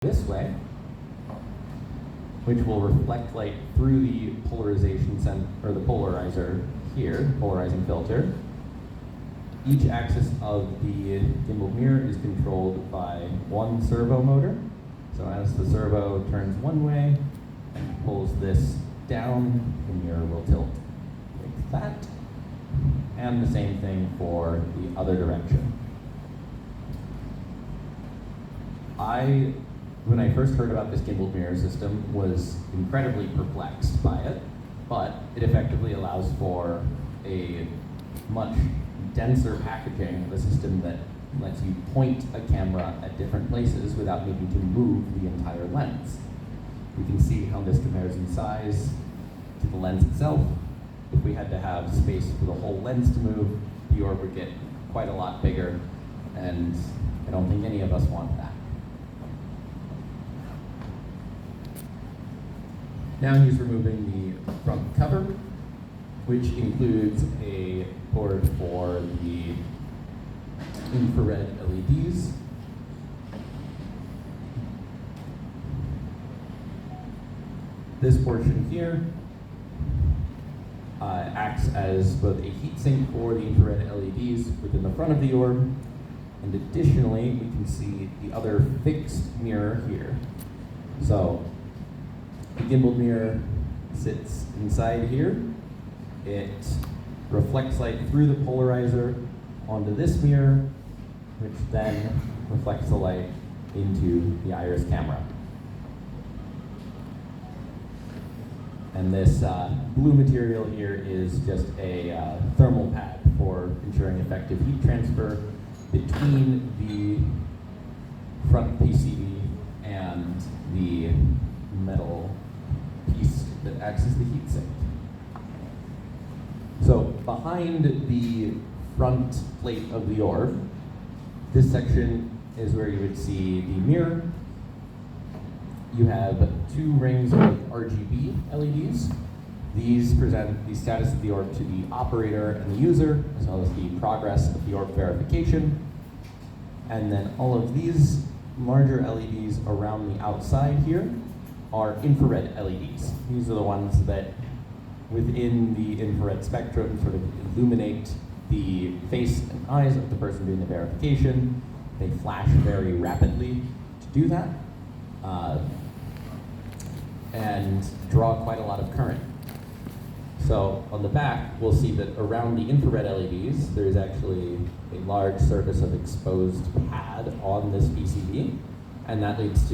this way, which will reflect light through the polarization or the polarizer here, polarizing filter. Each axis of the gimbal mirror is controlled by one servo motor. So as the servo turns one way and pulls this down, the mirror will tilt like that. And the same thing for the other direction. When I first heard about this gimbal mirror system, was incredibly perplexed by it, but it effectively allows for a much denser packaging of a system that lets you point a camera at different places without needing to move the entire lens. You can see how this compares in size to the lens itself. If we had to have space for the whole lens to move, the orb would get quite a lot bigger, and I don't think any of us want that. Now he's removing the front cover, which includes a port for the infrared LEDs. This portion here acts as both a heatsink for the infrared LEDs within the front of the orb, and additionally, we can see the other fixed mirror here. So the gimbal mirror sits inside here. It reflects light through the polarizer onto this mirror, which then reflects the light into the iris camera. And this blue material here is just a thermal pad for ensuring effective heat transfer between the front PCB and the metal piece that acts as the heatsink. So behind the front plate of the orb, this section is where you would see the mirror. You have two rings of RGB LEDs. These present the status of the orb to the operator and the user, as well as the progress of the orb verification. And then all of these larger LEDs around the outside here are infrared LEDs. These are the ones that, within the infrared spectrum, sort of illuminate the face and eyes of the person doing the verification. They flash very rapidly to do that, and draw quite a lot of current. So on the back, we'll see that around the infrared LEDs, there's actually a large surface of exposed pad on this PCB, and that leads to